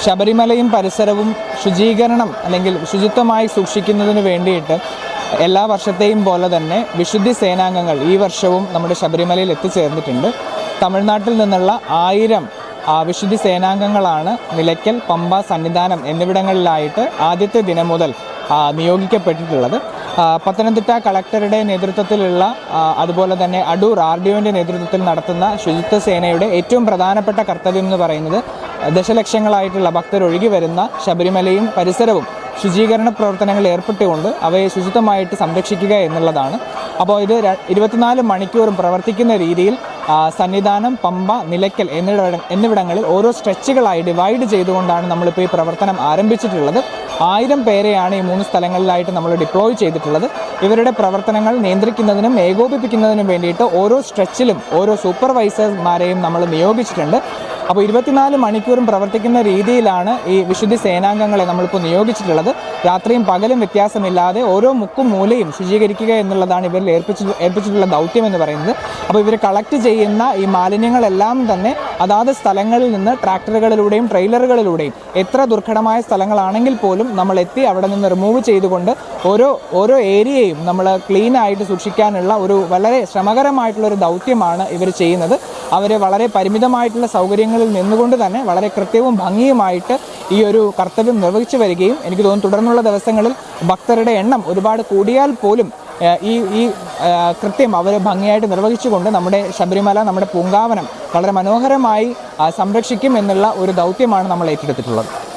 ശബരിമലയും പരിസരവും ശുചീകരണം അല്ലെങ്കിൽ ശുചിത്വമായി സൂക്ഷിക്കുന്നതിന് വേണ്ടിയിട്ട് എല്ലാ വർഷത്തെയും പോലെ തന്നെ വിശുദ്ധി സേനാംഗങ്ങൾ ഈ വർഷവും നമ്മുടെ ശബരിമലയിൽ എത്തിച്ചേർന്നിട്ടുണ്ട്. തമിഴ്നാട്ടിൽ നിന്നുള്ള 1000 വിശുദ്ധി സേനാംഗങ്ങളാണ് നിലയ്ക്കൽ, പമ്പ, സന്നിധാനം എന്നിവിടങ്ങളിലായിട്ട് ആദ്യത്തെ ദിനം മുതൽ നിയോഗിക്കപ്പെട്ടിട്ടുള്ളത്. പത്തനംതിട്ട കളക്ടറുടെ നേതൃത്വത്തിലുള്ള അതുപോലെ തന്നെ അടൂർ RDOൻ്റെ നേതൃത്വത്തിൽ നടത്തുന്ന ശുചിത്വ സേനയുടെ ഏറ്റവും പ്രധാനപ്പെട്ട കർത്തവ്യം എന്ന് പറയുന്നത് ദശലക്ഷങ്ങളായിട്ടുള്ള ഭക്തരൊഴുകി വരുന്ന ശബരിമലയും പരിസരവും ശുചീകരണ പ്രവർത്തനങ്ങളിൽ ഏർപ്പെട്ടുകൊണ്ട് അവയെ ശുചിത്വമായിട്ട് സംരക്ഷിക്കുക എന്നുള്ളതാണ്. അപ്പോൾ ഇത് 24 മണിക്കൂറും പ്രവർത്തിക്കുന്ന രീതിയിൽ സന്നിധാനം, പമ്പ, നിലയ്ക്കൽ എന്നിവിടങ്ങളിൽ ഓരോ സ്ട്രെച്ചുകളായി ഡിവൈഡ് ചെയ്തുകൊണ്ടാണ് നമ്മളിപ്പോൾ ഈ പ്രവർത്തനം ആരംഭിച്ചിട്ടുള്ളത്. 1000 പേരെയാണ് ഈ 3 സ്ഥലങ്ങളിലായിട്ട് നമ്മൾ ഡിപ്ലോയ് ചെയ്തിട്ടുള്ളത്. ഇവരുടെ പ്രവർത്തനങ്ങൾ നിയന്ത്രിക്കുന്നതിനും ഏകോപിപ്പിക്കുന്നതിനും വേണ്ടിയിട്ട് ഓരോ സ്ട്രെച്ചിലും ഓരോ സൂപ്പർവൈസർമാരെയും നമ്മൾ നിയോഗിച്ചിട്ടുണ്ട്. അപ്പോൾ 24 മണിക്കൂറും പ്രവർത്തിക്കുന്ന രീതിയിലാണ് ഈ വിശുദ്ധി സേനാംഗങ്ങളെ നമ്മളിപ്പോൾ നിയോഗിച്ചിട്ടുള്ളത്. രാത്രിയും പകലും വ്യത്യാസമില്ലാതെ ഓരോ മുക്കും മൂലയും ശുചീകരിക്കുക എന്നുള്ളതാണ് ഇവരിൽ ഏൽപ്പിച്ചിട്ടുള്ള ദൗത്യം എന്ന് പറയുന്നത്. അപ്പോൾ ഇവർ കളക്ട് ചെയ്യുന്ന ഈ മാലിന്യങ്ങളെല്ലാം തന്നെ അതാത് സ്ഥലങ്ങളിൽ നിന്ന് ട്രാക്ടറുകളിലൂടെയും ട്രെയിലറുകളിലൂടെയും എത്ര ദുർഘടമായ സ്ഥലങ്ങളാണെങ്കിൽ പോലും നമ്മൾ എത്തി അവിടെ നിന്ന് റിമൂവ് ചെയ്തുകൊണ്ട് ഓരോ ഏരിയയും നമ്മൾ ക്ലീൻ ആയിട്ട് സൂക്ഷിക്കാനുള്ള ഒരു വളരെ ശ്രമകരമായിട്ടുള്ളൊരു ദൗത്യമാണ് ഇവർ ചെയ്യുന്നത്. അവർ വളരെ പരിമിതമായിട്ടുള്ള സൗകര്യങ്ങളിൽ നിന്നുകൊണ്ട് തന്നെ വളരെ കൃത്യവും ഭംഗിയുമായിട്ട് ഈ ഒരു കർത്തവ്യം നിർവഹിച്ചു വരികയും എനിക്ക് തോന്നുന്നു തുടർന്നുള്ള ദിവസങ്ങളിൽ ഭക്തരുടെ എണ്ണം ഒരുപാട് കൂടിയാൽ പോലും ഈ കൃത്യം അവർ ഭംഗിയായിട്ട് നിർവഹിച്ചുകൊണ്ട് നമ്മുടെ ശബരിമല, നമ്മുടെ പൂങ്കാവനം വളരെ മനോഹരമായി സംരക്ഷിക്കും എന്നുള്ള ഒരു ദൗത്യമാണ് നമ്മൾ ഏറ്റെടുത്തിട്ടുള്ളത്.